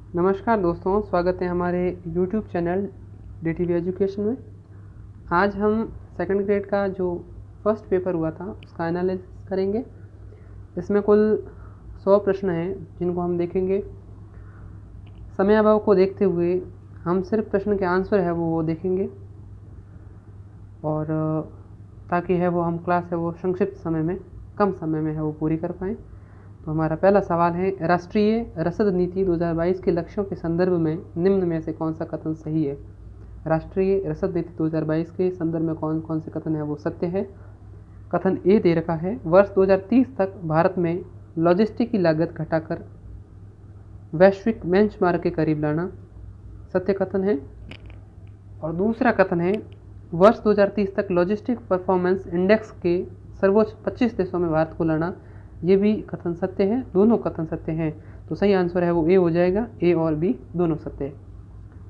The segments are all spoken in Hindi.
नमस्कार दोस्तों, स्वागत है हमारे YouTube चैनल DTV एजुकेशन में। आज हम सेकंड ग्रेड का जो फर्स्ट पेपर हुआ था उसका एनालिसिस करेंगे। इसमें कुल 100 प्रश्न हैं जिनको हम देखेंगे। समय अभाव को देखते हुए हम सिर्फ प्रश्न के आंसर है वो देखेंगे और ताकि है वो हम क्लास है वो संक्षिप्त समय में, कम समय में है वो पूरी कर पाएँ। तो हमारा पहला सवाल है, राष्ट्रीय रसद नीति 2022 के लक्ष्यों के संदर्भ में निम्न में से कौन सा कथन सही है। राष्ट्रीय रसद नीति 2022 के संदर्भ में कौन कौन से कथन है वो सत्य है। कथन ए दे रखा है, वर्ष 2030 तक भारत में लॉजिस्टिक की लागत घटाकर वैश्विक बेंचमार्क के करीब लाना, सत्य कथन है। और दूसरा कथन है, वर्ष 2030 तक लॉजिस्टिक परफॉर्मेंस इंडेक्स के सर्वोच्च 25 देशों में भारत को लाना, ये भी कथन सत्य है। दोनों कथन सत्य हैं, तो सही आंसर है वो ए हो जाएगा। ए और बी दोनों सत्य है।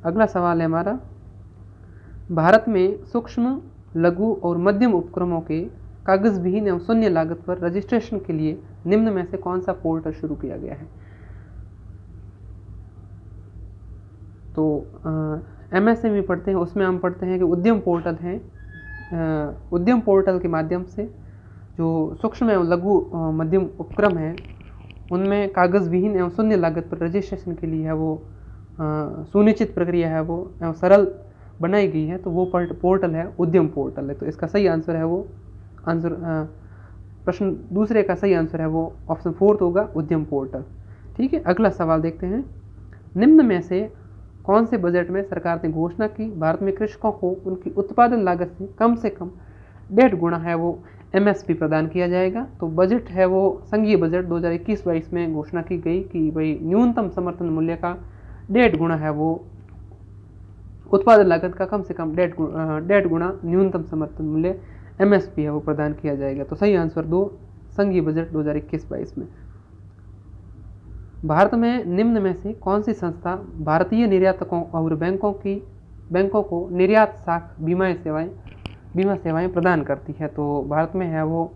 अगला सवाल है हमारा, भारत में सूक्ष्म, लघु और मध्यम उपक्रमों के कागज विहीन एवं शून्य लागत पर रजिस्ट्रेशन के लिए निम्न में से कौन सा पोर्टल शुरू किया गया है। तो MSME पढ़ते हैं, उसमें हम पढ़ते हैं कि उद्यम पोर्टल है। उद्यम पोर्टल के माध्यम से जो सूक्ष्म एवं लघु मध्यम उपक्रम है उनमें कागज विहीन एवं शून्य लागत पर रजिस्ट्रेशन के लिए है वो सुनिश्चित प्रक्रिया है वो एवं सरल बनाई गई है, तो वो पोर्टल है उद्यम पोर्टल है। तो इसका सही आंसर है वो प्रश्न दूसरे का सही आंसर है वो ऑप्शन 4 होगा, उद्यम पोर्टल। ठीक है, अगला सवाल देखते हैं, निम्न में से कौन से बजट में सरकार ने घोषणा की भारत में कृषकों को उनकी उत्पादन लागत से कम 1.5 गुना है वो MSP प्रदान किया जाएगा। तो बजट है वो संघीय बजट 2021-22 में घोषणा की गई कि भाई न्यूनतम समर्थन मूल्य का 1.5 गुना है वो उत्पादन लागत का कम से कम 1.5 गुना न्यूनतम समर्थन मूल्य MSP है वो प्रदान किया जाएगा। तो सही आंसर 2, संघीय बजट 2021-22 में। भारत में निम्न में से कौन सी संस्था भारतीय निर्यातकों और बैंकों को निर्यात साख बीमा सेवाएं प्रदान करती है। तो भारत में है वो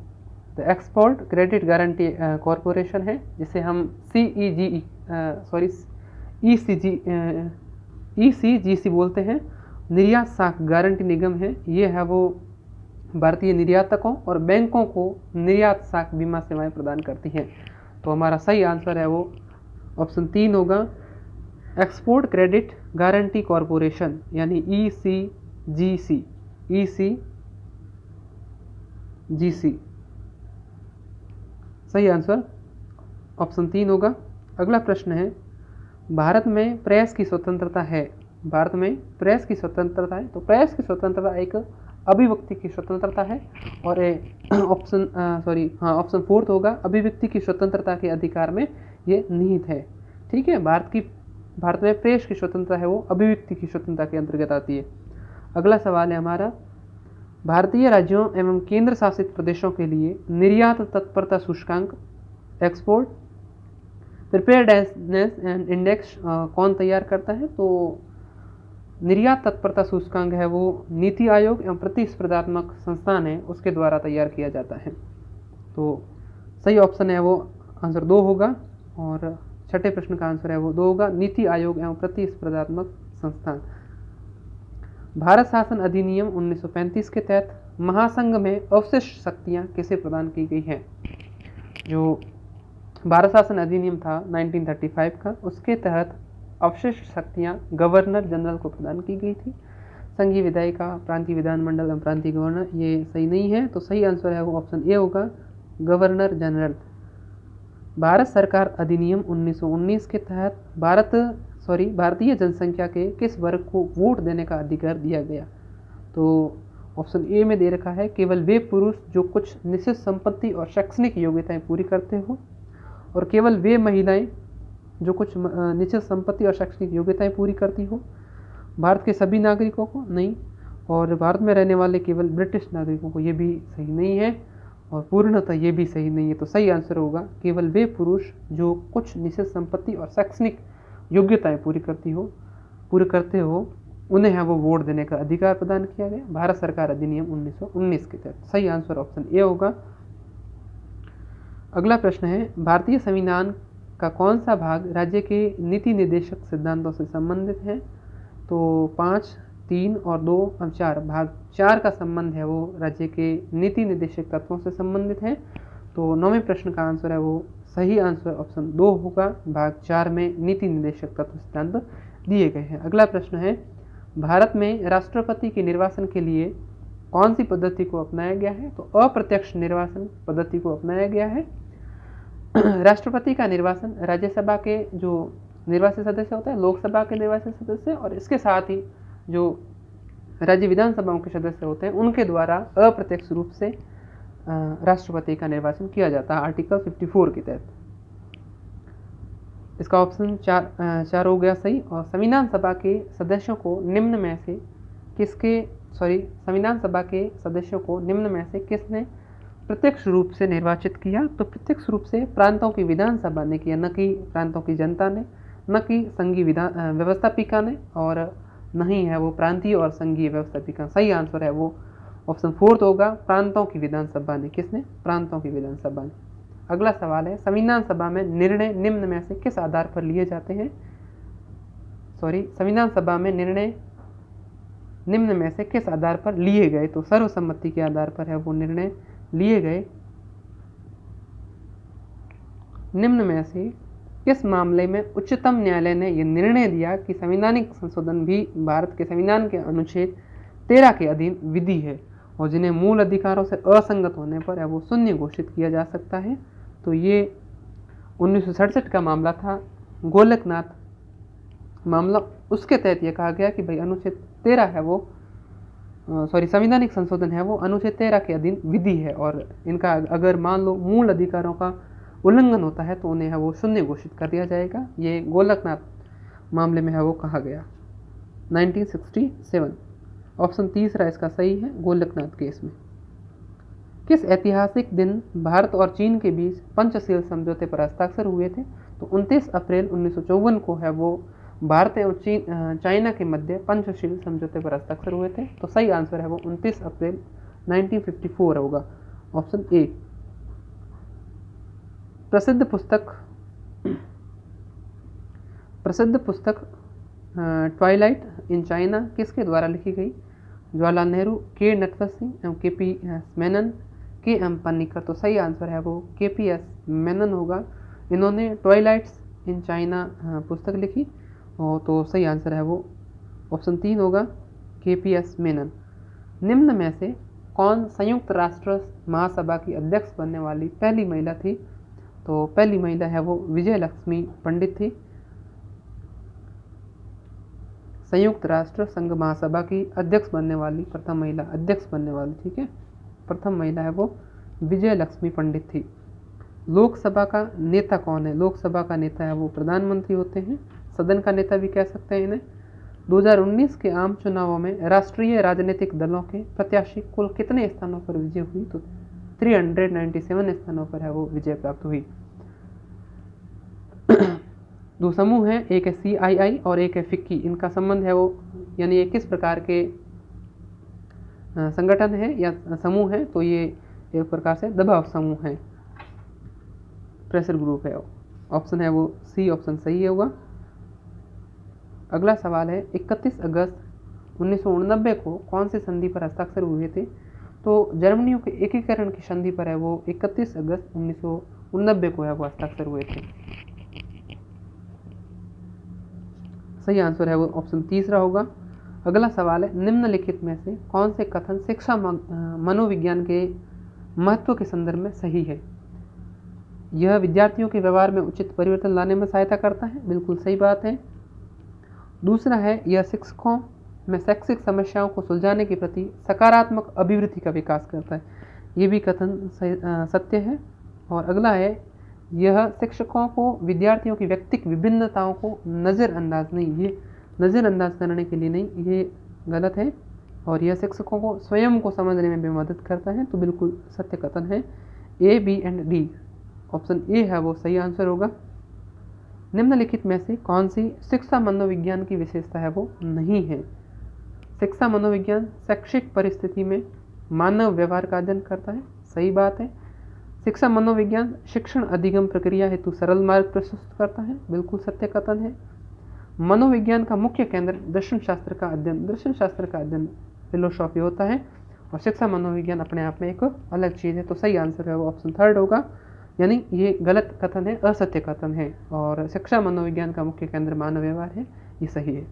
the export credit guarantee corporation है, जिसे हम ECGC बोलते हैं। निर्यात साख गारंटी निगम है, ये है वो भारतीय निर्यातकों और बैंकों को निर्यात साख बीमा सेवाएं प्रदान करती हैं। तो हमारा सही आंसर है वो ऑप्शन 3 होगा, एक्सपोर्ट क्रेडिट गारंटी कॉरपोरेशन यानी ECGC। सही आंसर ऑप्शन 3 होगा। अगला प्रश्न है, भारत में प्रेस की स्वतंत्रता है। भारत में प्रेस की स्वतंत्रता है, तो प्रेस की स्वतंत्रता एक अभिव्यक्ति की स्वतंत्रता है और ऑप्शन 4 होगा, अभिव्यक्ति की स्वतंत्रता के अधिकार में ये निहित है। ठीक है, भारत में प्रेस की स्वतंत्रता है वो अभिव्यक्ति की स्वतंत्रता के अंतर्गत आती है। अगला सवाल है हमारा, भारतीय राज्यों एवं केंद्र शासित प्रदेशों के लिए निर्यात तत्परता सूचकांक एक्सपोर्ट प्रिपेयर्डनेस एंड इंडेक्स कौन तैयार करता है। तो निर्यात तत्परता सूचकांक है वो नीति आयोग एवं प्रतिस्पर्धात्मक संस्थान है उसके द्वारा तैयार किया जाता है। तो सही ऑप्शन है वो आंसर 2 होगा और छठे प्रश्न का आंसर है वो 2 होगा, नीति आयोग एवं प्रतिस्पर्धात्मक संस्थान। भारत शासन अधिनियम 1935 के तहत महासंघ में अवशिष्ट शक्तियां किसे प्रदान की गई हैं। जो भारत शासन अधिनियम था 1935 का, उसके तहत अवशिष्ट शक्तियां गवर्नर जनरल को प्रदान की गई थी। संघीय विधायिका, प्रांतीय विधानमंडल एवं प्रांतीय गवर्नर ये सही नहीं है, तो सही आंसर है वो ऑप्शन ए होगा, गवर्नर जनरल। भारत सरकार अधिनियम 1919 के तहत भारतीय जनसंख्या के किस वर्ग को वोट देने का अधिकार दिया गया। तो ऑप्शन ए में दे रखा है, केवल वे पुरुष जो कुछ निश्चित संपत्ति और शैक्षणिक योग्यताएं पूरी करते हो और केवल वे महिलाएं जो कुछ निश्चित संपत्ति और शैक्षणिक योग्यताएं पूरी करती हो। भारत के सभी नागरिकों को नहीं, और भारत में रहने वाले केवल ब्रिटिश नागरिकों को, ये भी सही नहीं है और पूर्णतः ये भी सही नहीं है। तो सही आंसर होगा, केवल वे पुरुष जो कुछ निश्चित संपत्ति और शैक्षणिक योग्यताएं पूरी करते हो उन्हें है वो वोट देने का अधिकार प्रदान किया गया भारत सरकार अधिनियम 1919 के तहत। सही आंसर ऑप्शन ए होगा। अगला प्रश्न है, भारतीय संविधान का कौन सा भाग राज्य के नीति निर्देशक सिद्धांतों से संबंधित है? तो 5, 3 और 2 और 4, भाग 4 का संबंध है वो राज्य के नीति निर्देशक तत्वों से संबंधित है। तो 9वें प्रश्न का आंसर है वो सही आंसर ऑप्शन 2 होगा। भाग 4 में नीति निर्देशक तत्व सिद्धांत दिए गए हैं। अगला प्रश्न है, भारत में राष्ट्रपति के निर्वाचन के लिए कौन सी पद्धति को अपनाया गया है? तो अप्रत्यक्ष निर्वाचन पद्धति को अपनाया गया है। राष्ट्रपति का निर्वाचन राज्यसभा के जो निर्वाचित सदस्य होते हैं, लोकसभा के निर्वाचित सदस्य और इसके साथ ही जो राज्य विधानसभाओं के सदस्य होते हैं उनके द्वारा अप्रत्यक्ष रूप से राष्ट्रपति का निर्वाचन किया जाता है आर्टिकल 54 के तहत। इसका ऑप्शन 4 हो गया सही। और संविधान सभा के सदस्यों को निम्न में से किसने प्रत्यक्ष रूप से निर्वाचित किया? तो प्रत्यक्ष रूप से प्रांतों की विधानसभा ने किया, न कि प्रांतों की जनता ने, न कि संघीय व्यवस्थापिका ने, और नहीं है वो प्रांतीय और संघीय व्यवस्थापिका। सही आंसर है वो ऑप्शन 4 होगा, प्रांतों की विधानसभा ने। किसने? प्रांतों की विधानसभा ने। अगला सवाल है, संविधान सभा में निर्णय निम्न में से किस आधार पर लिए जाते हैं? संविधान सभा में निर्णय निम्न में से किस आधार पर लिए गए? तो सर्वसम्मति के आधार पर है वो निर्णय लिए गए। निम्न में से किस मामले में उच्चतम न्यायालय ने यह निर्णय दिया कि संवैधानिक संशोधन भी भारत के संविधान के अनुच्छेद 13 के अधीन विधि है और जिन्हें मूल अधिकारों से असंगत होने पर है वो शून्य घोषित किया जा सकता है? तो ये 1967 का मामला था, गोलकनाथ मामला। उसके तहत ये कहा गया कि भाई अनुच्छेद 13 है वो संवैधानिक संशोधन है वो अनुच्छेद 13 के अधीन विधि है और इनका अगर मान लो मूल अधिकारों का उल्लंघन होता है तो उन्हें है वो शून्य घोषित कर दिया जाएगा। ये गोलकनाथ मामले में है वो कहा गया 1967। ऑप्शन 3 इसका सही है, गोलकनाथ केस में। किस ऐतिहासिक दिन भारत और चीन के बीच पंचशील समझौते पर हस्ताक्षर हुए थे? तो 29 अप्रैल 1954 को है वो भारत और चाइना के मध्य पंचशील समझौते पर हस्ताक्षर हुए थे। तो सही आंसर है वो 29 अप्रैल 1954 होगा, ऑप्शन ए। प्रसिद्ध पुस्तक ट्वाइलाइट इन चाइना किसके द्वारा लिखी गई? जवाहरलाल नेहरू, के नटवरसिंह एवं के.पी. मेनन, के.एम. पन्नीकर। तो सही आंसर है वो के.पी.एस. मेनन होगा। इन्होंने ट्वाइलाइट्स इन चाइना पुस्तक लिखी और तो सही आंसर है वो ऑप्शन 3 होगा, के.पी.एस. मेनन। निम्न में से कौन संयुक्त राष्ट्र महासभा की अध्यक्ष बनने वाली पहली महिला थी? तो पहली महिला है वो विजय लक्ष्मी पंडित थी। संयुक्त राष्ट्र संघ महासभा की अध्यक्ष बनने वाली प्रथम महिला ठीक है, प्रथम महिला है वो विजय लक्ष्मी पंडित थी। लोकसभा का नेता कौन है? लोकसभा का नेता है वो प्रधानमंत्री होते हैं, सदन का नेता भी कह सकते हैं इन्हें। 2019 के आम चुनावों में राष्ट्रीय राजनीतिक दलों के प्रत्याशी कुल कितने स्थानों पर विजय हुई? तो 397 स्थानों पर है वो विजय प्राप्त हुई। दो समूह हैं, एक है CII और एक है फिक्की। इनका संबंध है वो, यानी ये किस प्रकार के संगठन है या समूह है? तो ये एक प्रकार से दबाव समूह है, प्रेशर ग्रुप है। ऑप्शन है वो सी, ऑप्शन सही होगा। अगला सवाल है, 31 अगस्त 1989 को कौन सी संधि पर हस्ताक्षर हुए थे? तो जर्मनियों के एकीकरण की संधि पर है वो 31 अगस्त 1989 को है वो हस्ताक्षर हुए थे। सही आंसर है वो ऑप्शन 3 होगा। अगला सवाल है, निम्नलिखित में से कौन से कथन शिक्षा मनोविज्ञान के महत्व के संदर्भ में सही है? यह विद्यार्थियों के व्यवहार में उचित परिवर्तन लाने में सहायता करता है, बिल्कुल सही बात है। दूसरा है, यह शिक्षकों में शैक्षिक समस्याओं को सुलझाने के प्रति सकारात्मक अभिवृत्ति का विकास करता है, ये भी कथन सत्य है। और अगला है, यह शिक्षकों को विद्यार्थियों की व्यक्तिगत विभिन्नताओं को नज़रअंदाज करने के लिए नहीं, ये गलत है। और यह शिक्षकों को स्वयं को समझने में भी मदद करता है, तो बिल्कुल सत्य कथन है। A, B and D, option A है वो सही आंसर होगा। निम्नलिखित में से कौन सी शिक्षा मनोविज्ञान की विशेषता है वो नहीं है? शिक्षा मनोविज्ञान शैक्षिक परिस्थिति में मानव व्यवहार का अध्ययन करता है, सही बात है। शिक्षा मनोविज्ञान शिक्षण अधिगम प्रक्रिया हेतु सरल मार्ग प्रशस्त करता है, बिल्कुल सत्य कथन है। मनोविज्ञान का मुख्य केंद्र दर्शन शास्त्र का अध्ययन फिलोसॉफी होता है, और शिक्षा मनोविज्ञान अपने आप में एक अलग चीज़ है। तो सही आंसर है वो ऑप्शन थर्ड होगा, यानी ये गलत कथन है, असत्य कथन है, और शिक्षा मनोविज्ञान का मुख्य केंद्र मानव व्यवहार है, ये सही है।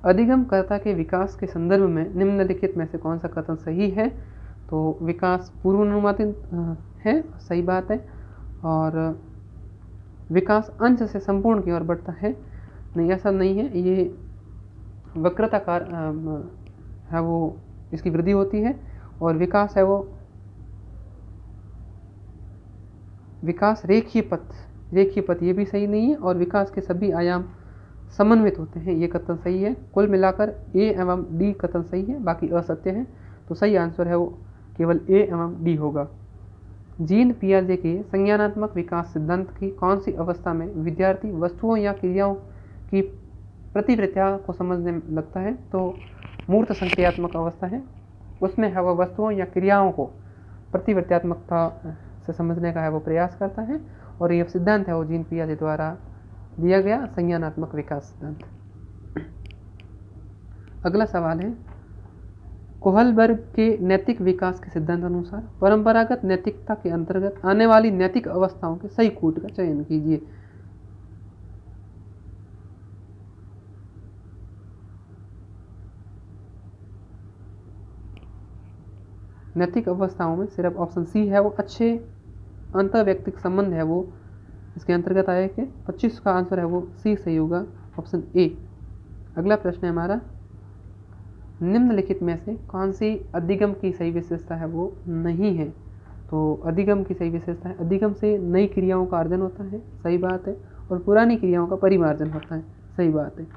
अधिगमकर्ता के विकास के संदर्भ में निम्नलिखित में से कौन सा कथन सही है? तो विकास पूर्वानुमानित है, सही बात है। और विकास अंश से संपूर्ण की ओर बढ़ता है, नहीं ऐसा नहीं है, ये वक्रताकार है वो, इसकी वृद्धि होती है। और विकास है वो विकास रेखीय पथ ये भी सही नहीं है। और विकास के सभी आयाम समन्वित होते हैं, ये कथन सही है। कुल मिलाकर ए एवं डी कथन सही है, बाकी असत्य है। तो सही आंसर है वो केवल ए एवं डी होगा। जीन पियाजे के संज्ञानात्मक विकास सिद्धांत की कौन सी अवस्था में विद्यार्थी वस्तुओं या क्रियाओं की प्रतिवृत्तियाँ को समझने लगता है? तो मूर्त संक्रियात्मक अवस्था है, उसमें है वह वस्तुओं या क्रियाओं को प्रतिवृत्त्यात्मकता से समझने का है वो प्रयास करता है। और यह सिद्धांत है वो जीन पियाजे द्वारा दिया गया संज्ञानात्मक विकास सिद्धांत। अगला सवाल है, कोहलबर्ग के नैतिक विकास के सिद्धांत अनुसार परंपरागत नैतिकता के अंतर्गत आने वाली नैतिक अवस्थाओं के सही कूट का चयन कीजिए। नैतिक अवस्थाओं में सिर्फ ऑप्शन सी है वो अच्छे अंतर्व्यक्तिक संबंध है वो इसके अंतर्गत आएगा। 25 का आंसर है वो सी सही होगा, ऑप्शन ए। अगला प्रश्न है हमारा, निम्नलिखित में से कौन सी अधिगम की सही विशेषता है वो नहीं है? तो अधिगम की सही विशेषता है, अधिगम से नई क्रियाओं का अर्जन होता है, सही बात है। और पुरानी क्रियाओं का परिमार्जन होता है, सही बात है।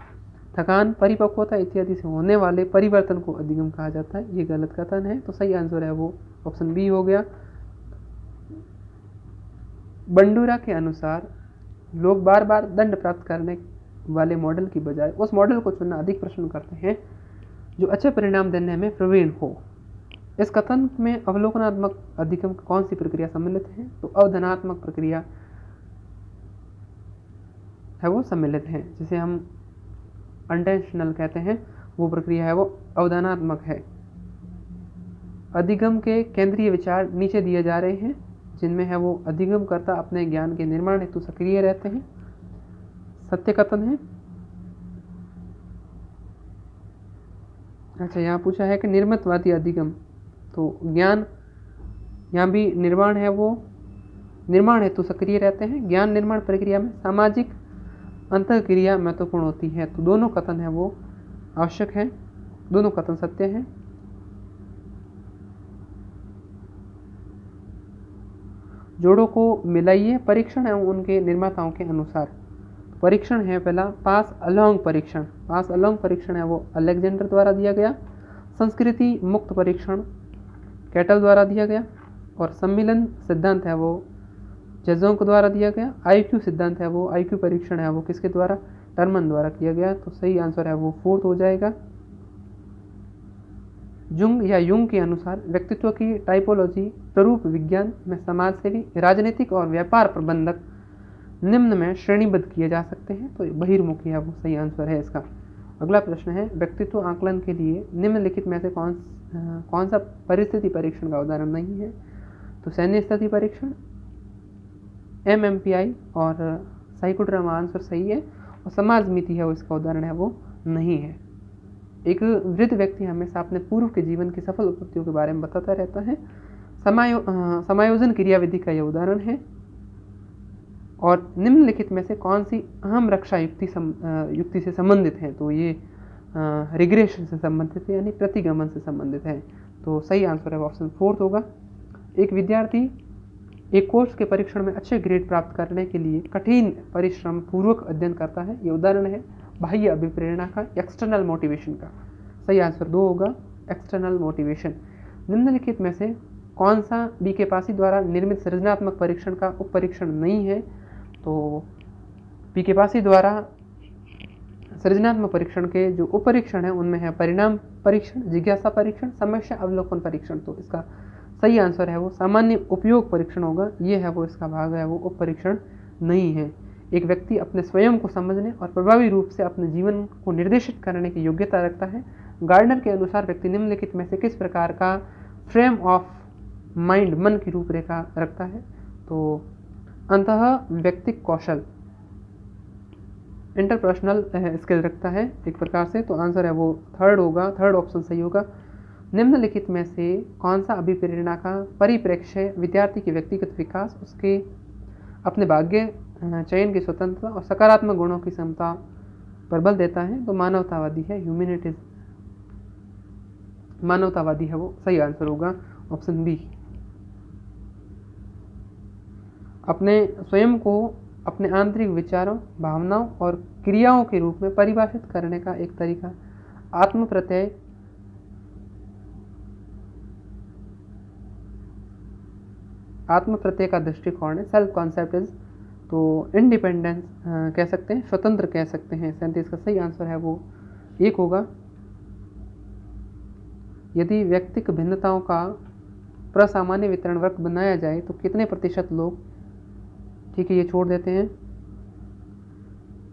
थकान, परिपक्वता इत्यादि से होने वाले परिवर्तन को अधिगम कहा जाता है, ये गलत कथन है। तो सही आंसर है वो ऑप्शन बी हो गया। बंडूरा के अनुसार लोग बार बार दंड प्राप्त करने वाले मॉडल की बजाय उस मॉडल को चुनना अधिक पसंद करते हैं जो अच्छे परिणाम देने में प्रवीण हो। इस कथन में अवलोकनात्मक अधिगम कौन सी प्रक्रिया सम्मिलित है? तो अवधारणात्मक प्रक्रिया है वो सम्मिलित है, जिसे हम अनटेंशनल कहते हैं, वो प्रक्रिया है वो अवधारणात्मक है। अधिगम के केंद्रीय विचार नीचे दिए जा रहे हैं, जिनमें है वो अधिगम करता अपने ज्ञान के निर्माण हेतु सक्रिय रहते हैं, सत्य कथन है। अच्छा, यहाँ पूछा है कि निर्मितवादी अधिगम, तो ज्ञान यहाँ भी निर्माण है वो निर्माण हेतु सक्रिय रहते हैं। ज्ञान निर्माण प्रक्रिया में सामाजिक अंतःक्रिया महत्वपूर्ण होती है, तो दोनों कथन है वो आवश्यक है, दोनों कथन सत्य हैं। जोड़ों को मिलाइए परीक्षण एवं उनके निर्माताओं के अनुसार। परीक्षण है पहला पास अलोंग परीक्षण। पास अलोंग परीक्षण है वो अलेक्जेंडर द्वारा दिया गया। संस्कृति मुक्त परीक्षण कैटल द्वारा दिया गया। और सम्मिलन सिद्धांत है वो जेजोंग द्वारा दिया गया। आईक्यू सिद्धांत है वो आईक्यू परीक्षण है वो किसके द्वारा? टर्मन द्वारा किया गया। तो सही आंसर है वो फोर्थ हो जाएगा। जुंग या युंग के अनुसार व्यक्तित्व की टाइपोलॉजी प्ररूप विज्ञान में समाजसेवी, राजनीतिक और व्यापार प्रबंधक निम्न में श्रेणीबद्ध किए जा सकते हैं, तो बहिर्मुखी है वो सही आंसर है इसका। अगला प्रश्न है, व्यक्तित्व आकलन के लिए निम्नलिखित में से कौन सा परिस्थिति परीक्षण का उदाहरण नहीं है? तो सैन्य स्थिति परीक्षण, MMPI और साइकोड्रामा आंसर सही है। और समाज मिति है वो इसका उदाहरण है वो नहीं है। एक वृद्ध व्यक्ति हमेशा अपने पूर्व के जीवन की सफल उपलब्धियों के बारे में बताता रहता है, समायोजन क्रियाविधि का यह उदाहरण है। और निम्नलिखित में से कौन सी अहम रक्षा युक्ति से संबंधित है? तो ये रिग्रेशन से संबंधित है, यानी प्रतिगमन से संबंधित है। तो सही आंसर है ऑप्शन फोर्थ होगा। एक विद्यार्थी एक कोर्स के परीक्षण में अच्छे ग्रेड प्राप्त करने के लिए कठिन परिश्रम पूर्वक अध्ययन करता है, ये उदाहरण है बाह्य अभिप्रेरणा का, एक्सटर्नल मोटिवेशन का। सही आंसर 2 होगा, एक्सटर्नल मोटिवेशन। निम्नलिखित में से कौन सा BK पासी द्वारा निर्मित सृजनात्मक परीक्षण का उप परीक्षण नहीं है? तो BK पासी द्वारा सृजनात्मक परीक्षण के जो उप परीक्षण है उनमें है परिणाम परीक्षण, जिज्ञासा परीक्षण, समस्या अवलोकन परीक्षण। तो इसका सही आंसर है वो सामान्य उपयोग परीक्षण होगा। ये है वो इसका भाग है वो उप परीक्षण नहीं है। एक व्यक्ति अपने स्वयं को समझने और प्रभावी रूप से अपने जीवन को निर्देशित करने की योग्यता रखता है। गार्डनर के अनुसार व्यक्ति निम्नलिखित में से किस प्रकार का फ्रेम ऑफ माइंड, मन की रूपरेखा रखता है? तो अंतः व्यक्तिक कौशल, इंटरपर्सनल स्किल रखता है एक प्रकार से। तो आंसर है वो थर्ड होगा, थर्ड ऑप्शन सही होगा। निम्नलिखित में से कौन सा अभिप्रेरणा का परिप्रेक्ष्य विद्यार्थी के व्यक्तिगत विकास, उसके अपने भाग्य चयन की स्वतंत्रता और सकारात्मक गुणों की क्षमता पर बल देता है? तो मानवतावादी है, ह्यूमैनिटीज, मानवतावादी है वो सही आंसर होगा ऑप्शन बी। अपने स्वयं को अपने आंतरिक विचारों, भावनाओं और क्रियाओं के रूप में परिभाषित करने का एक तरीका आत्म प्रत्यय, आत्म प्रत्यय का दृष्टिकोण है, सेल्फ कॉन्सेप्ट इज। तो इंडिपेंडेंस कह सकते हैं, स्वतंत्र कह सकते हैं। 37 का सही आंसर है वो एक होगा। यदि व्यक्तिक भिन्नताओं का प्रसामान्य वितरण वक्र बनाया जाए तो कितने प्रतिशत लोग, ठीक है ये छोड़ देते हैं।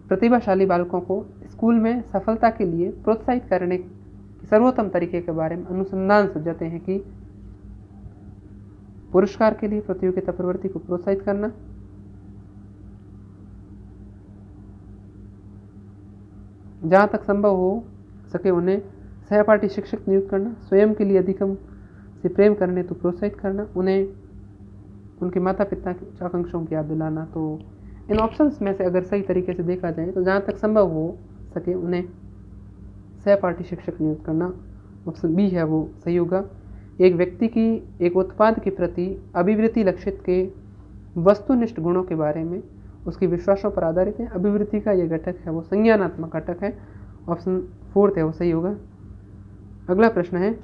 प्रतिभाशाली बालकों को स्कूल में सफलता के लिए प्रोत्साहित करने के सर्वोत्तम तरीके के बारे में अनुसंधान सुझाते हैं कि पुरस्कार के लिए प्रतियोगिता प्रवृत्ति को प्रोत्साहित करना, जहां तक संभव हो सके उन्हें सहपाठी शिक्षक नियुक्त करना, स्वयं के लिए अधिकम से प्रेम करने तो प्रोत्साहित करना, उन्हें उनके माता पिता की उच्च आकांक्षाओं की याद दिलाना। तो इन ऑप्शंस में से अगर सही तरीके से देखा जाए तो जहाँ तक संभव हो सके उन्हें सहपाठी शिक्षक नियुक्त करना, ऑप्शन बी है वो सही होगा। एक व्यक्ति की एक उत्पाद के प्रति अभिवृत्ति लक्षित के वस्तुनिष्ठ गुणों के बारे में उसके विश्वासों पर आधारित है। अभिवृत्ति का यह घटक है वो संज्ञानात्मक घटक है, ऑप्शन फोर्थ है वो सही होगा। अगला प्रश्न है,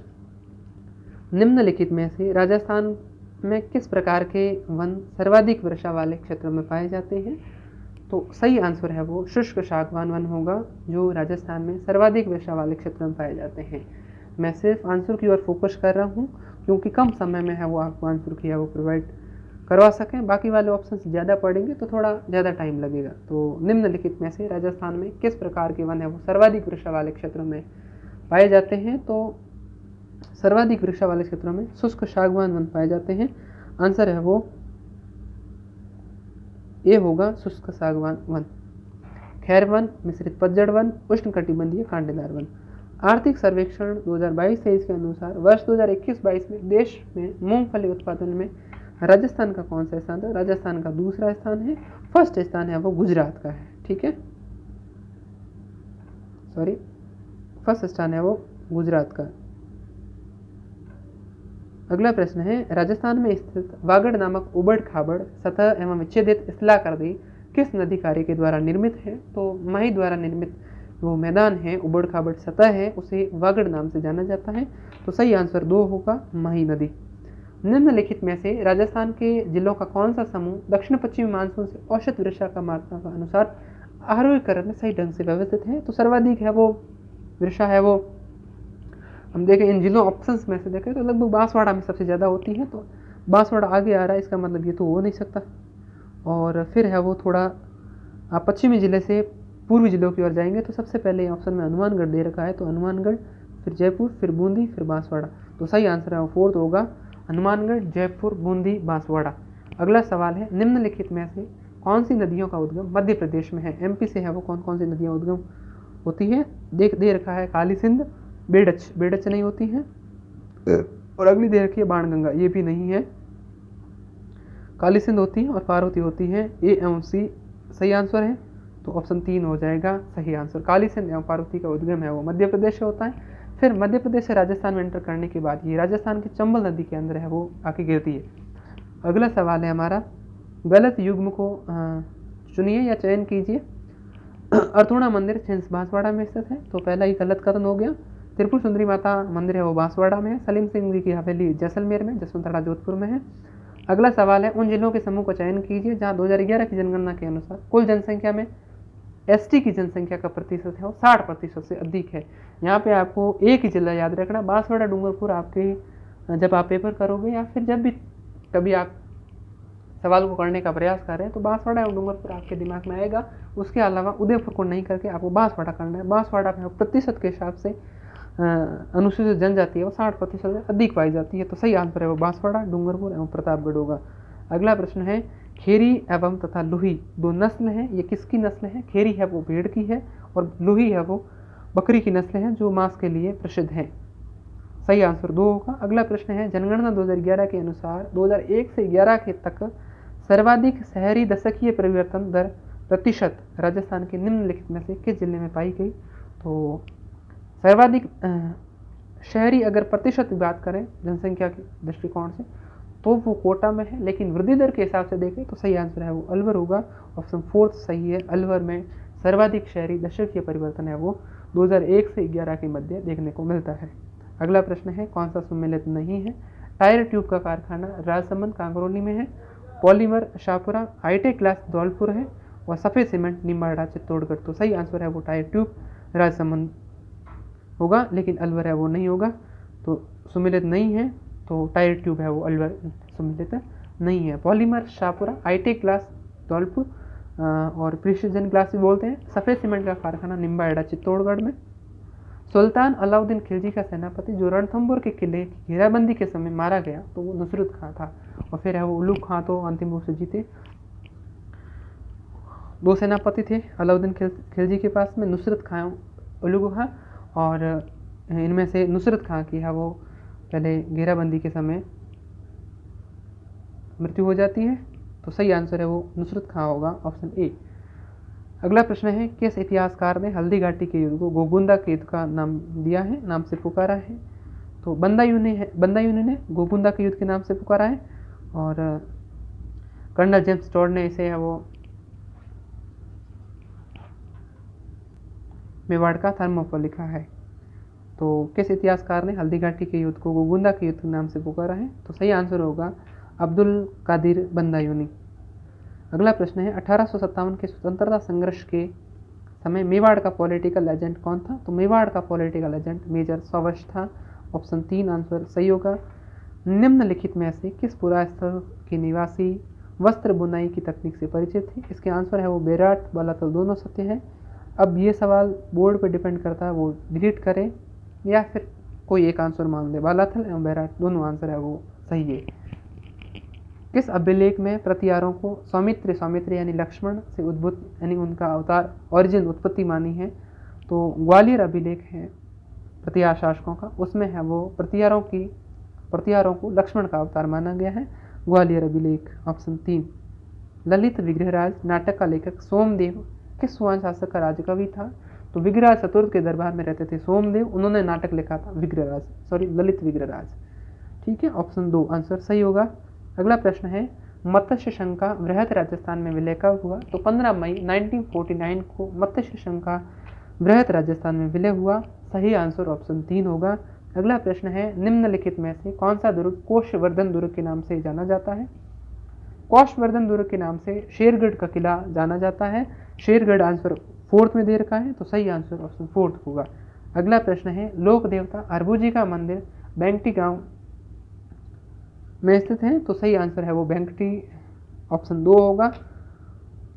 निम्नलिखित में से राजस्थान में किस प्रकार के वन सर्वाधिक वर्षा वाले क्षेत्रों में पाए जाते हैं? तो सही आंसर है वो शुष्क सागवान वन होगा, जो राजस्थान में सर्वाधिक वर्षा वाले क्षेत्रों में पाए जाते हैं। मैं सिर्फ आंसर की ओर फोकस कर रहा हूँ क्योंकि कम समय में है वो आपको आंसर किया वो प्रोवाइड करवा सकें। बाकी वाले ऑप्शन ज़्यादा पढ़ेंगे तो थोड़ा ज़्यादा टाइम लगेगा। तो निम्नलिखित में से राजस्थान में किस प्रकार के वन है वो सर्वाधिक वर्षा वाले क्षेत्रों में पाए जाते हैं? तो सर्वाधिक वर्षा वाले क्षेत्रों में शुष्क सागवान वन पाए जाते हैं। आंसर है वो ए होगा, शुष्क सागवान वन। खैर वन, मिश्रित पतझड़ वन, उष्णकटिबंधीय कांटेदार वन। आर्थिक सर्वेक्षण 2022-23 के अनुसार वर्ष 2021-22 में देश में मूंगफली उत्पादन में राजस्थान का कौन सा स्थान है? राजस्थान का दूसरा स्थान है। फर्स्ट स्थान है वो गुजरात का है, ठीक है, सॉरी, फर्स्ट स्थान है वो गुजरात का। अगला प्रश्न है, राजस्थान में स्थित वागड़ नामक उबड़ खाबड़ सतह एवं विच्छेदित स्थलाकृति किस नदी कार्य के द्वारा निर्मित है? तो माही द्वारा निर्मित वो मैदान है, उबड़ खाबड़ सतह है, उसे वागड़ नाम से जाना जाता है। तो सही आंसर 2 होगा, माही नदी। निम्नलिखित में से राजस्थान के जिलों का कौन सा समूह दक्षिण पश्चिमी मानसून से औसत वर्षा का मात्रा का अनुसार आरोहीकरण में सही ढंग से व्यवस्थित है? तो सर्वाधिक है वो वर्षा है वो, हम देखें इन जिलों ऑप्शंस में से देखें तो लगभग बांसवाड़ा में सबसे ज़्यादा होती है। तो बांसवाड़ा आगे आ रहा है, इसका मतलब ये तो हो नहीं सकता। और फिर है वो थोड़ा आप पश्चिमी जिले से पूर्वी जिलों की ओर जाएंगे तो सबसे पहले ऑप्शन में हनुमानगढ़ दे रखा है, तो हनुमानगढ़, फिर जयपुर, फिर बूंदी, फिर बांसवाड़ा। तो सही आंसर है वो फोर्थ होगा, हनुमानगढ़, जयपुर, बूंदी, बांसवाड़ा। अगला सवाल है, निम्नलिखित में से कौन सी नदियों का उद्गम मध्य प्रदेश में है? एमपी से है वो कौन कौन सी नदियाँ उद्गम होती है? दे रखा है काली सिंध, बेडच नहीं होती है, और अगली दे रखी है बाणगंगा, ये भी नहीं है। काली सिंध होती है और पार्वती होती है। ए एवं सी सही आंसर है, तो ऑप्शन 3 हो जाएगा सही आंसर। काली सिंध एवं पार्वती का उद्गम है वो मध्य प्रदेश से होता है। फिर मध्य प्रदेश से राजस्थान में एंटर करने के बाद ये राजस्थान की चंबल नदी के अंदर है वो आके गिरती है। अगला सवाल है हमारा, गलत युग्म को चुनिए या चयन कीजिए। अर्थूणा मंदिर छिंस बांसवाड़ा में स्थित है, तो पहला ही गलत कथन हो गया। त्रिपुर सुंदरी माता मंदिर है वो बांसवाड़ा में है। सलीम सिंह जी की हवेली जैसलमेर में, जसवंतरा जोधपुर में है। अगला सवाल है, उन जिलों के समूह का चयन कीजिए जहां 2011 की जनगणना के अनुसार कुल जनसंख्या में एसटी की जनसंख्या का प्रतिशत है वो 60% से अधिक है। यहाँ पे आपको एक ही जिला याद रखना, बांसवाड़ा डूंगरपुर। आपके जब आप पेपर करोगे या फिर जब भी कभी आप सवाल को करने का प्रयास कर रहे हैं तो बांसवाड़ा और डूंगरपुर आपके दिमाग में आएगा। उसके अलावा उदयपुर को नहीं करके आपको बांसवाड़ा करना है। बांसवाड़ा में प्रतिशत के हिसाब से अनुसूचित जनजाति है वो 60% से अधिक पाई जाती है। तो सही आंसर है वो बांसवाड़ा, डूंगरपुर एवं प्रतापगढ़ होगा। अगला प्रश्न है, खेरी एवं तथा लुही दो नस्ल हैं, ये किसकी नस्ल है? खेरी है वो भेड़ की है और लुही है वो बकरी की नस्ल है जो मांस के लिए प्रसिद्ध है। सही आंसर 2 होगा। अगला प्रश्न है, जनगणना 2011 के अनुसार 2001 से 11 के तक सर्वाधिक शहरी दशकीय परिवर्तन दर प्रतिशत राजस्थान के निम्नलिखित में से किस जिले में पाई गई? तो सर्वाधिक शहरी अगर प्रतिशत की बात करें जनसंख्या के दृष्टिकोण से तो वो कोटा में है, लेकिन वृद्धि दर के हिसाब से देखें तो सही आंसर है वो अलवर होगा। ऑप्शन 4 सही है। अलवर में सर्वाधिक शहरी दशकीय परिवर्तन है वो 2001 से 11 के मध्य देखने को मिलता है। अगला प्रश्न है, कौन सा सम्मिलित नहीं है? टायर ट्यूब का कारखाना राजसमंद कांगरोली में है, polymer Shahpura, hitech glass Dholpur है और सफ़ेद सीमेंट निम्बाड़ा चित्तौड़गढ़। तो सही आंसर है वो टायर ट्यूब राजसमंद होगा, लेकिन अलवर है वो नहीं होगा। तो सम्मिलित नहीं है तो टायर ट्यूब है वो अलवर सम्मिलित नहीं है। Polymer Shahpura, hitech glass Dholpur और प्रिसिजन ग्लास भी बोलते हैं। सफ़ेद सीमेंट का कारखाना निम्बाड़ा चित्तौड़गढ़ में। सुल्तान अलाउद्दीन खिलजी का सेनापति जो रणथंभौर के किले की घेराबंदी के समय मारा गया तो वो नुसरत खां था और फिर है वो उलूग खां तो अंतिम रूप से जीते। 2 सेनापति थे अलाउद्दीन खिलजी के पास में, नुसरत खां, उलूग खां, और इनमें से नुसरत खां की है वो पहले घेराबंदी के समय मृत्यु हो जाती है। तो सही आंसर है वो नुसरत खां होगा, ऑप्शन ए। अगला प्रश्न है, किस इतिहासकार ने हल्दी घाटी के युद्ध को गोगुंदा के युद्ध का नाम दिया है, नाम से पुकारा है? तो बंदायूनी ने गोगुंदा के युद्ध के नाम से पुकारा है और कर्नल जेम्स टॉड ने इसे वो मेवाड़ का थर्मोपल लिखा है। तो किस इतिहासकार ने हल्दी घाटी के युद्ध को गोगुंदा के युद्ध के नाम से पुकारा है? तो सही आंसर होगा अब्दुल कादिर बंदायूनी। अगला प्रश्न है, 1857 के स्वतंत्रता संघर्ष के समय मेवाड़ का पॉलिटिकल एजेंट कौन था? तो मेवाड़ का पॉलिटिकल एजेंट मेजर सवश था। ऑप्शन 3 आंसर सही होगा। निम्नलिखित में से किस पुरास्थल के निवासी वस्त्र बुनाई की तकनीक से परिचित थे? इसके आंसर है वो बेराट, बालातल दोनों सत्य है। अब ये सवाल बोर्ड पर डिपेंड करता है, वो डिलीट करें या फिर कोई एक आंसर मान ले। बालाथल एवं बेराट दोनों आंसर है वो सही है। किस अभिलेख में प्रतिहारों को सौमित्र यानी लक्ष्मण से उद्भूत यानी उनका अवतार ओरिजिन उत्पत्ति मानी है? तो ग्वालियर अभिलेख है प्रतिहार शासकों का, उसमें है वो प्रतिहारों को लक्ष्मण का अवतार माना गया है, ग्वालियर अभिलेख, ऑप्शन 3। ललित विग्रहराज नाटक का लेखक सोमदेव किस सुवान शासक का राजकवि था? तो विग्रहराज चतुर्थ के दरबार में रहते थे सोमदेव, उन्होंने नाटक लिखा था ललित विग्रहराज। ठीक है, ऑप्शन 2 आंसर सही होगा। अगला प्रश्न है, मत्स्य संघ का वृहत राजस्थान में विलय कब हुआ? तो 15 मई 1949 को मत्स्य संघ का वृहत राजस्थान में विलय हुआ। सही आंसर ऑप्शन 3 होगा। अगला प्रश्न है, निम्नलिखित में से कौन सा दुर्ग कोषवर्धन दुर्ग के नाम से जाना जाता है? कोषवर्धन दुर्ग के नाम से शेरगढ़ का किला जाना जाता है। शेरगढ़ आंसर 4th में दे रखा है, तो सही आंसर ऑप्शन 4 होगा। अगला प्रश्न है, लोक देवता हरबूजी का मंदिर बैंकटी गांव में स्थित है? तो सही आंसर है वो बैंकटी, ऑप्शन 2 होगा,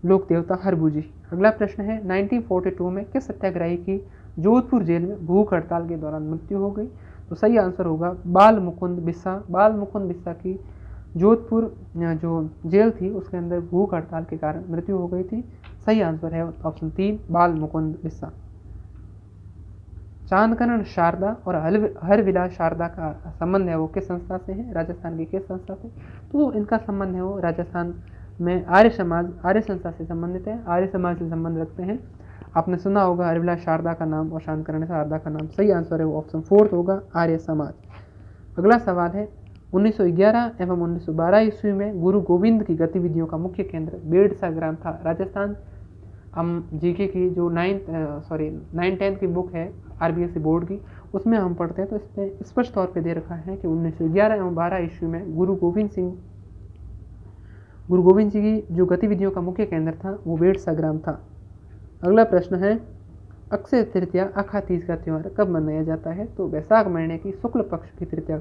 लोक देवता हरबूजी। अगला प्रश्न है, 1942 में किस सत्याग्रही की जोधपुर जेल में भूख हड़ताल के दौरान मृत्यु हो गई? तो सही आंसर होगा बाल मुकुंद बिस्सा की जोधपुर जो जेल थी उसके अंदर भूख हड़ताल के कारण मृत्यु हो गई थी। सही आंसर है ऑप्शन 3 बाल मुकुंद बिस्सा। चांदकरण शारदा और हरविलास शारदा का संबंध है वो किस संस्था से है? राजस्थान की किस संस्था से? तो इनका संबंध है वो राजस्थान में आर्य संस्था से संबंधित है, आर्य समाज से संबंध रखते हैं। आपने सुना होगा हरविलास शारदा का नाम और चांदकरण शारदा का नाम। सही आंसर है वो ऑप्शन 4 होगा, आर्य समाज। अगला सवाल है, 1911 एवं 1912 ईस्वी में गुरु गोविंद की गतिविधियों का मुख्य केंद्र बेड़सा ग्राम था। राजस्थान हम जीके की जो 9th-10th की बुक है आरबीएसई बोर्ड की, उसमें हम पढ़ते हैं तो इसमें स्पष्ट तौर पे दे रखा है कि 1911 एवं 12 ईस्वी में गुरु गोविंद जी की जो गतिविधियों का मुख्य केंद्र था वो बेड़सा ग्राम था। अगला प्रश्न है, अक्षय तृतीया अखा तीज का त्यौहार कब मनाया जाता है? तो वैशाख महीने की शुक्ल पक्ष की तृतीया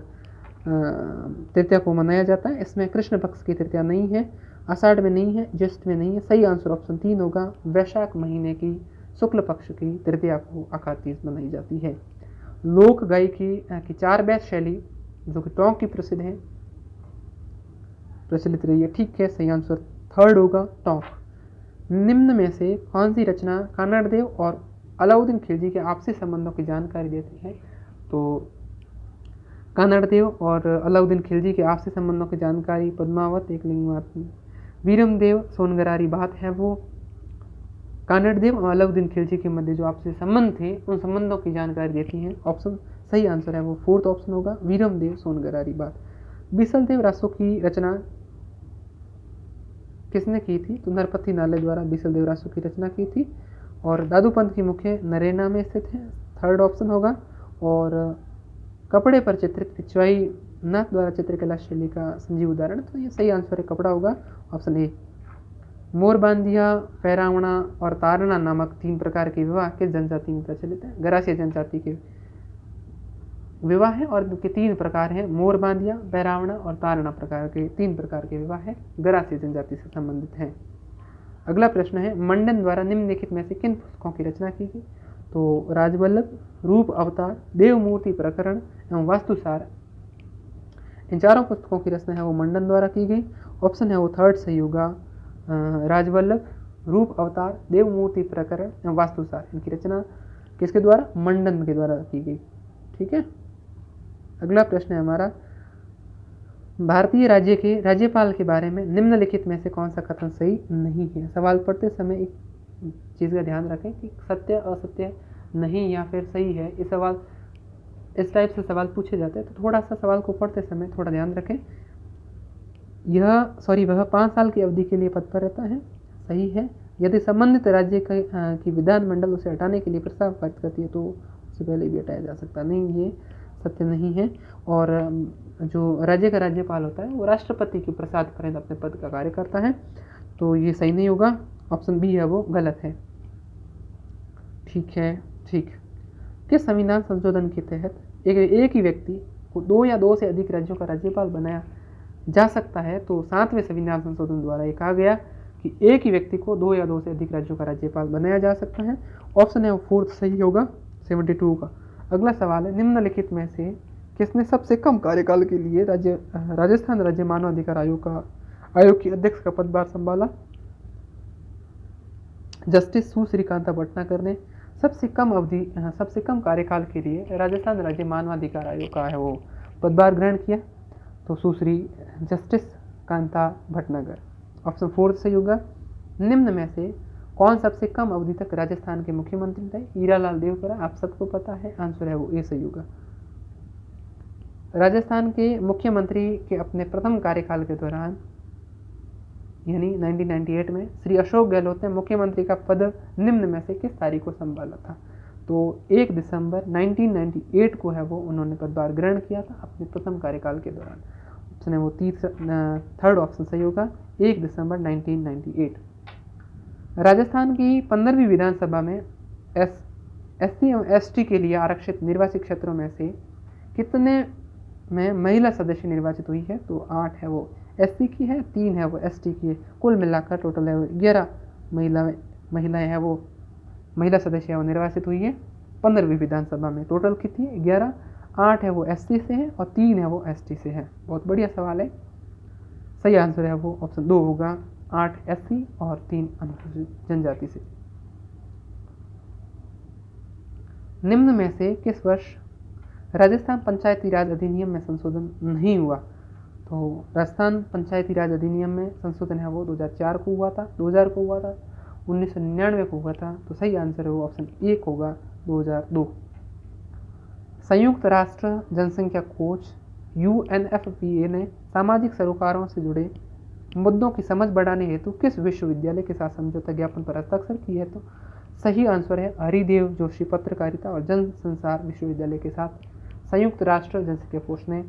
को मनाया जाता है। इसमें कृष्ण पक्ष की तृतीया नहीं है, आषाढ़ में नहीं है, ज्येष्ठ में नहीं है। सही आंसर ऑप्शन 3 होगा, वैशाख महीने की शुक्ल पक्ष की तृतीया को अखा तीज मनाई जाती है। लोक गायकी की 4 बैच शैली जो कि टोंक की प्रचलित रही है। ठीक है, सही आंसर 3rd होगा, टोंक। निम्न में से कौन सी रचना कानड़ देव और अलाउद्दीन खिलजी के आपसी संबंधों की जानकारी देती है? तो कानड़ देव और अलाउद्दीन खिलजी के आपसी संबंधों की जानकारी पद्मावत एकलिंग वीरम देव सोनगरारी बात है वो कानड़ देव और अलाउद्दीन खिलजी के मध्य जो आपसी संबंध थे उन संबंधों की जानकारी देती है। ऑप्शन सही आंसर है वो 4th ऑप्शन होगा, वीरम देव सोनगरारी बात। बिसल देव रासो की रचना किसने की थी? तो नरपति नाले द्वारा बिसल देव रासो की रचना की थी। और दादू पंथ की मुख्य नरेना में स्थित है, 3rd ऑप्शन होगा। और कपड़े पर चित्रित पिछवाई नाथ द्वारा चित्रकला शैली का संजीव उदाहरण, तो ये सही आंसर है कपड़ा होगा, ऑप्शन ए। मोरबांधिया, पैरावणा और तारणा नामक 3 प्रकार के विवाह किस जनजाति में प्रचलित है? गरासिया जनजाति के विवाह है और के 3 प्रकार हैं, मोरबांधिया, पैरावणा और तारणा प्रकार के 3 प्रकार के विवाह है, गरासिया जनजाति से संबंधित हैं। अगला प्रश्न है, मंडन द्वारा निम्नलिखित में से किन पुस्तकों की रचना की गई? तो राजवल्लभ, रूप अवतार, देवमूर्ति प्रकरण एवं वास्तुसार, इन 4 पुस्तकों की रचना है वो मंडन द्वारा की गई। ऑप्शन है वो 3rd सही होगा, राजवल्लभ, रूप अवतार, देवमूर्ति प्रकरण एवं वास्तुसार, इनकी रचना किसके द्वारा? मंडन के द्वारा की गई। ठीक है। अगला प्रश्न है हमारा, भारतीय राज्य के राज्यपाल के बारे में निम्नलिखित में से कौन सा कथन सही नहीं है? सवाल पढ़ते समय एक चीज़ का ध्यान रखें कि सत्य, असत्य, नहीं या फिर सही है, इस टाइप से सवाल पूछे जाते हैं, तो थोड़ा सा सवाल को पढ़ते समय थोड़ा ध्यान रखें। वह 5 साल की अवधि के लिए पद पर रहता है, सही है। यदि संबंधित राज्य की विधानमंडल उसे हटाने के लिए प्रस्ताव पारित करती है तो उससे पहले भी हटाया जा सकता नहीं, ये सत्य नहीं है। और जो राज्य का राज्यपाल होता है वो राष्ट्रपति के प्रसाद पर्यंत अपने पद का कार्य करता है, तो ये सही नहीं होगा, ऑप्शन बी है वो गलत है। ठीक है, ठीक। किस संविधान संशोधन के तहत एक ही व्यक्ति को 2 या 2 से अधिक राज्यों का राज्यपाल बनाया जा सकता है? तो 7वें संविधान संशोधन द्वारा ये कहा गया कि एक ही व्यक्ति को 2 या 2 से अधिक राज्यों का राज्यपाल बनाया जा सकता है। ऑप्शन है वो 4th सही होगा, 72 का। अगला सवाल है, निम्नलिखित में से किसने सबसे कम कार्यकाल के लिए राजस्थान राज्य मानवाधिकार आयोग की अध्यक्ष का पदभार संभाला? जस्टिस सुश्रीकांता भटनागर ने सबसे कम कार्यकाल के लिए राजस्थान राज्य मानवाधिकार आयोग का है वो पदभार ग्रहण किया, तो Sushri justice Kanta Bhatnagar, option 4th सही होगा। निम्न में से कौन सबसे कम अवधि तक राजस्थान के मुख्यमंत्री थे? हीरालाल देवकरा, आप सबको पता है, आंसर है वो ए सही होगा। राजस्थान के मुख्यमंत्री के अपने प्रथम कार्यकाल के दौरान यानी 1998 में श्री अशोक गहलोत ने मुख्यमंत्री का पद निम्न में से किस तारीख को संभाला था? तो 1 दिसंबर 1998 को है वो उन्होंने पदभार ग्रहण किया था अपने प्रथम कार्यकाल के दौरान, ऑप्शन है वो 3rd ऑप्शन सही होगा, 1 दिसंबर 1998। राजस्थान की 15वीं विधानसभा में SC एवं ST के लिए आरक्षित निर्वाचित क्षेत्रों में से कितने में महिला सदस्य निर्वाचित हुई है? तो 8 है वो SC की है, 3 है वो ST की है, कुल मिलाकर टोटल है वो 11 महिलाएं है वो महिला सदस्य है वो निर्वाचित हुई है 15वीं विधानसभा में। टोटल कितनी है? 11, 8 है वो SC से है और 3 है वो ST से है। बहुत बढ़िया सवाल है, सही आंसर है वो ऑप्शन 2 होगा, 8 SC और 3 अनुसूचित जनजाति से। निम्न में से किस वर्ष राजस्थान पंचायती राज अधिनियम में संशोधन नहीं हुआ? तो राजस्थान पंचायती राज अधिनियम में संशोधन है वो 2004 को हुआ था, 2000 को हुआ था, 1999 को हुआ था, तो सही आंसर है वो ऑप्शन 1 होगा, 2002। संयुक्त राष्ट्र जनसंख्या कोष UNFPA ने सामाजिक सरोकारों से जुड़े मुद्दों की समझ बढ़ाने हेतु किस विश्वविद्यालय के साथ समझौता ज्ञापन पर हस्ताक्षर किए है? तो सही आंसर है हरिदेव जोशी पत्रकारिता और जन संसार विश्वविद्यालय के साथ संयुक्त राष्ट्र जनसंख्या कोष ने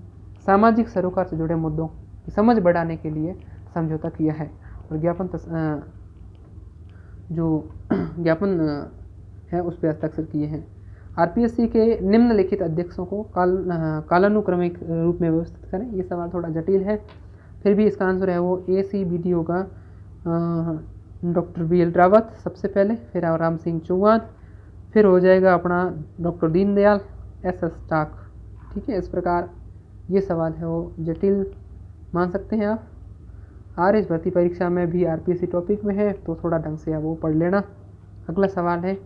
सामाजिक सरोकार से जुड़े मुद्दों की समझ बढ़ाने के लिए समझौता किया है। और ज्ञापन जो ज्ञापन है उस पर हस्ताक्षर किए हैं। आरपीएससी के निम्नलिखित अध्यक्षों को कालानुक्रमिक रूप में व्यवस्थित करें। ये सवाल थोड़ा जटिल है, फिर भी इसका आंसर है वो ACBD होगा। डॉक्टर BL रावत सबसे पहले, फिर राम सिंह चौहान, फिर हो जाएगा अपना डॉक्टर दीनदयाल, SS टाक। ठीक है, इस प्रकार ये सवाल है वो जटिल मान सकते हैं आप। RS भर्ती परीक्षा में भी आरपीएससी टॉपिक में है, तो थोड़ा ढंग से वो पढ़ लेना। अगला सवाल है,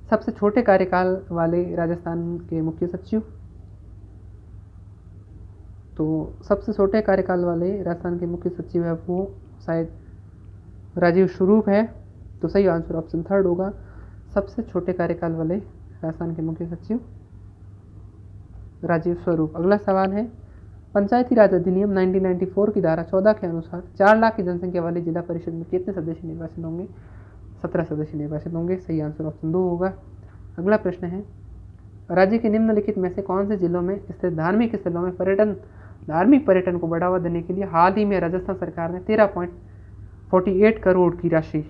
सबसे छोटे कार्यकाल वाले राजस्थान के मुख्य सचिव। तो सबसे छोटे कार्यकाल वाले राजस्थान के मुख्य सचिव है वो शायद राजीव स्वरूप है, तो सही आंसर ऑप्शन 3 होगा, सबसे छोटे कार्यकाल वाले राजस्थान के मुख्य सचिव राजीव स्वरूप। अगला सवाल है, पंचायती राज अधिनियम 1994 की धारा 14 के अनुसार 4 लाख की जनसंख्या वाली जिला परिषद में कितने सदस्य निर्वाचित होंगे? 17 सदस्य निर्वाचित होंगे, सही आंसर ऑप्शन 2 होगा। अगला प्रश्न है, राज्य के निम्नलिखित में से कौन से जिलों में स्थित धार्मिक स्थलों में धार्मिक पर्यटन को बढ़ावा देने के लिए हाल ही में राजस्थान सरकार ने 13.48 करोड़ की राशि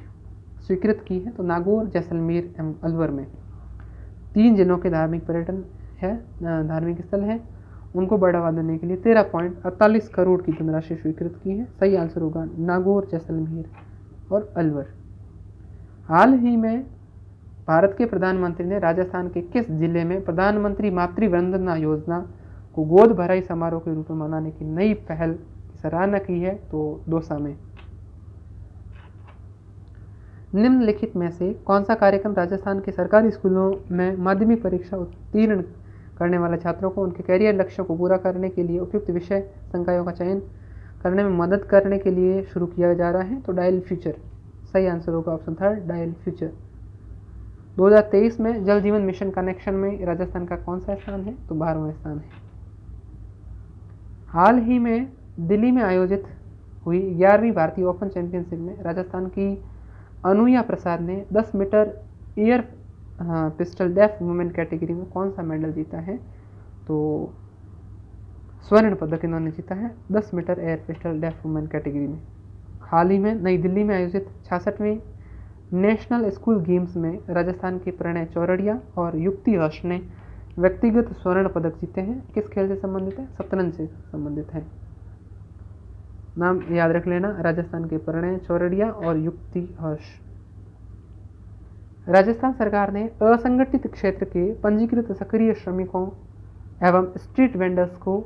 स्वीकृत की है? तो नागौर, जैसलमेर एवं अलवर में 3 जिलों के धार्मिक पर्यटन है, धार्मिक स्थल है, उनको बढ़ावा देने के लिए 13.48 करोड़ की धनराशि स्वीकृत की है। सही आंसर होगा नागौर, जैसलमेर और अलवर। हाल ही में भारत के प्रधानमंत्री ने राजस्थान के किस जिले में प्रधानमंत्री मातृ वंदना योजना को गोद भराई समारोह के रूप में मनाने की नई पहल की सराहना की है? तो दौसा में। निम्नलिखित में से कौन सा कार्यक्रम राजस्थान के सरकारी स्कूलों में माध्यमिक परीक्षा उत्तीर्ण करने वाले छात्रों को उनके कैरियर लक्ष्यों को पूरा करने के लिए उपयुक्त विषय संकायों का चयन करने में मदद करने के लिए शुरू किया जा रहा है? तो डायल फ्यूचर। सही आंसर होगा ऑप्शन 3 डायल फ्यूचर। 2023 में जल जीवन मिशन कनेक्शन में राजस्थान का कौन सा स्थान है? तो 12वां स्थान है। हाल ही में दिल्ली में आयोजित हुई 11वीं भारतीय ओपन चैंपियनशिप में राजस्थान की अनुया प्रसाद ने 10 metre air pistol deaf women category में कौन सा मेडल जीता है? तो स्वर्ण पदक इन्होंने जीता है 10 metre air pistol deaf women category में। हाल ही में नई दिल्ली में आयोजित 66वें नेशनल स्कूल गेम्स में राजस्थान के प्रणय चौरड़िया और युक्ति हर्ष ने व्यक्तिगत स्वर्ण पदक जीते हैं। किस खेल से संबंधित है? शतरंज से संबंधित है। नाम याद रख लेना, राजस्थान के प्रणय चौरड़िया और युक्ति हर्ष। राजस्थान सरकार ने असंगठित क्षेत्र के पंजीकृत सक्रिय श्रमिकों एवं स्ट्रीट वेंडर्स को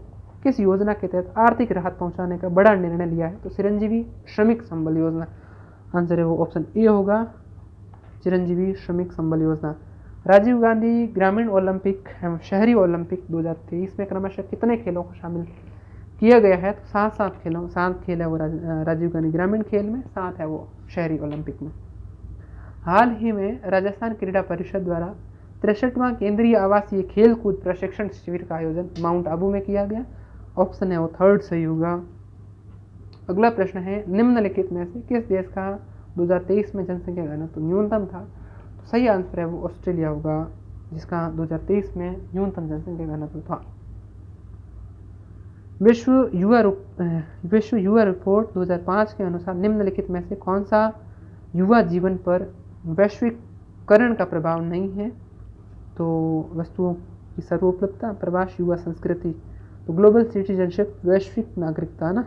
किस योजना के तहत आर्थिक राहत पहुंचाने का बड़ा निर्णय लिया है? तो चिरंजीवी श्रमिक संबल योजना। आंसर है वो ऑप्शन ए होगा, चिरंजीवी श्रमिक संबल योजना। राजीव गांधी ग्रामीण ओलंपिक एवं शहरी ओलंपिक 2023 में क्रमशः कितने खेलों को शामिल किया गया है? तो 7 खेल है वो राजीव गांधी ग्रामीण खेल में, 7 है वो शहरी ओलंपिक में। हाल ही में राजस्थान क्रीड़ा परिषद द्वारा 63वां केंद्रीय आवासीय खेल कूद प्रशिक्षण शिविर का आयोजन माउंट आबू में किया गया। ऑप्शन है वो 3 सही होगा। अगला प्रश्न है, निम्नलिखित में से किस देश का 2023 में जनसंख्या घनत्व न्यूनतम था? तो सही आंसर है वो ऑस्ट्रेलिया होगा, जिसका 2023 में न्यूनतम जनसंख्या घनत्व था। विश्व युवा रिपोर्ट 2005 के अनुसार निम्नलिखित में से कौन सा युवा जीवन पर वैश्वीकरण का प्रभाव नहीं है? तो वस्तुओं की सर्वोपलब्धता, प्रवास, युवा संस्कृति। तो ग्लोबल सिटीजनशिप, वैश्विक नागरिकता ना।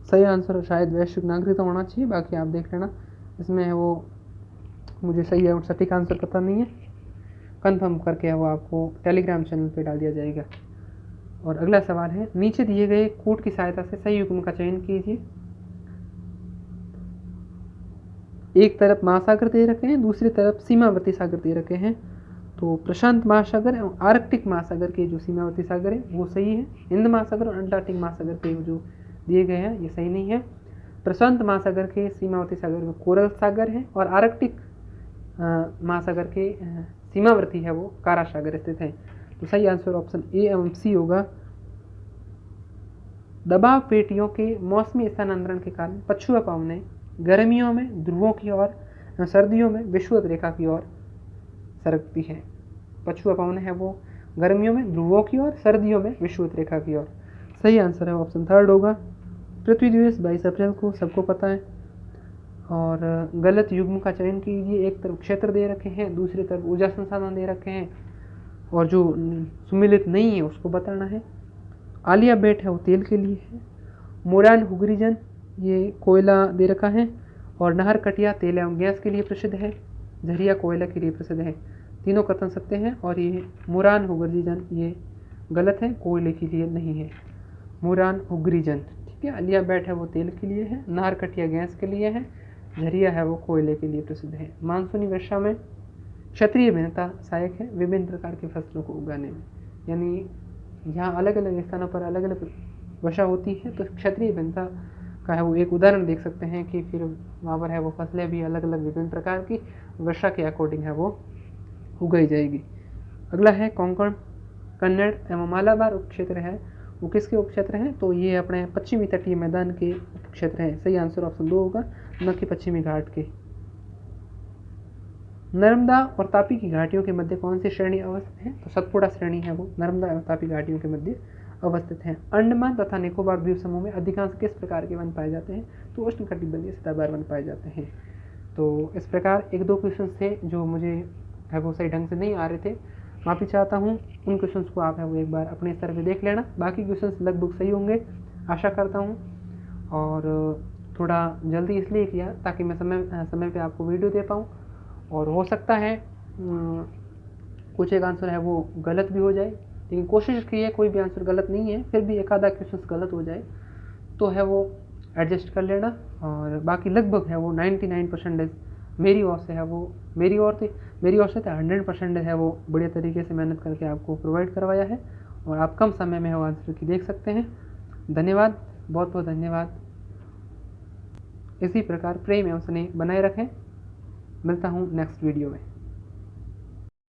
सही आंसर शायद वैश्विक नागरिकता होना चाहिए, बाकी आप देख लेना, इसमें है वो मुझे सही है और सटीक आंसर पता नहीं है, कंफर्म करके वो आपको टेलीग्राम चैनल पे डाल दिया जाएगा। और अगला सवाल है, नीचे दिए गए कोड की सहायता से सही युग्म का चयन कीजिए। एक तरफ महासागर दे रखे हैं, दूसरी तरफ सीमावर्ती सागर दे रखे हैं। तो प्रशांत महासागर एवं आर्कटिक महासागर के जो सीमावर्ती सागर है वो सही है। हिंद महासागर और अंटार्कटिक महासागर के जो दिए गए हैं ये सही नहीं है। प्रशांत महासागर के सीमावर्ती सागर में कोरल सागर है और आर्कटिक महासागर के सीमावर्ती है वो कारा सागर स्थित है। तो सही आंसर ऑप्शन ए एवं सी होगा। दबाव पेटियों के मौसमी स्थानांतरण के कारण पछुआ पवनें गर्मियों में ध्रुवों की ओर, सर्दियों में विषुवत रेखा की ओर सरकती है। पछुआ पवनें है वो गर्मियों में ध्रुवों की ओर, सर्दियों में विषुवत रेखा की ओर। सही आंसर है ऑप्शन थर्ड होगा। पृथ्वी दिवस 22 अप्रैल को सबको पता है। और गलत युग्म का चयन कीजिए। एक तरफ क्षेत्र दे रखे हैं, दूसरी तरफ ऊर्जा संसाधन दे रखे हैं, और जो सुमिलित नहीं है उसको बताना है। आलिया बेट है वो तेल के लिए है। मोरान हुगरीजन ये कोयला दे रखा है। और नहर कटिया तेल एवं गैस के लिए प्रसिद्ध है। झरिया कोयला के लिए प्रसिद्ध है। तीनों कथन सत्य हैं। और ये मोरान हुगरीजन ये गलत है, कोयले के लिए नहीं है। मोरान हुगरीजन, ठीक है। आलिया बेट है वो तेल के लिए है। नहर कटिया गैस के लिए है। झरिया है वो कोयले के लिए प्रसिद्ध है। मानसूनी वर्षा में क्षेत्रीय भिन्नता सहायक है विभिन्न प्रकार की फसलों को उगाने में। यानी यहाँ अलग अलग स्थानों पर अलग अलग वर्षा होती है, तो क्षेत्रीय भिन्नता का है वो एक उदाहरण देख सकते हैं कि फिर वहाँ पर है वो फसलें भी अलग अलग विभिन्न प्रकार की वर्षा के अकॉर्डिंग है वो उगाई जाएगी। अगला है कोंकण, कन्नड़ एवं मालाबार उपक्षेत्र है वो किसके उपक्षेत्र हैं? तो ये अपने पश्चिमी तटीय मैदान के उपक्षेत्र हैं। सही आंसर ऑप्शन 2 होगा, न कि पश्चिमी घाट के। नर्मदा और तापी की घाटियों के मध्य कौन सी श्रेणी अवस्थित है? तो सतपुड़ा श्रेणी है वो नर्मदा और तापी घाटियों के मध्य अवस्थित है। अंडमान तथा निकोबार द्वीप समूह में अधिकांश किस प्रकार के वन पाए जाते हैं? तो उष्णकटिबंधीय सदाबहार वन पाए जाते हैं। तो इस प्रकार 1-2 क्वेश्चन थे जो मुझे है वो सही ढंग से नहीं आ रहे थे, माफ़ी चाहता हूँ। उन क्वेश्चंस को आप है वो एक बार अपने स्तर पे देख लेना। बाकी क्वेश्चंस लगभग सही होंगे आशा करता हूँ। और थोड़ा जल्दी इसलिए किया ताकि मैं समय पे आपको वीडियो दे पाऊँ। और हो सकता है कुछ एक आंसर है वो गलत भी हो जाए, लेकिन कोशिश की है कोई भी आंसर गलत नहीं है। फिर भी एक आधा क्वेश्चन गलत हो जाए तो है वो एडजस्ट कर लेना। और बाकी लगभग है वो 99% मेरी ओर से है वो मेरी ओर से 100% है वो बढ़िया तरीके से मेहनत करके आपको प्रोवाइड करवाया है। और आप कम समय में वो आंसर की देख सकते हैं। धन्यवाद, बहुत बहुत धन्यवाद। इसी प्रकार प्रेम एवं स्नेह बनाए रखें। मिलता हूँ नेक्स्ट वीडियो में।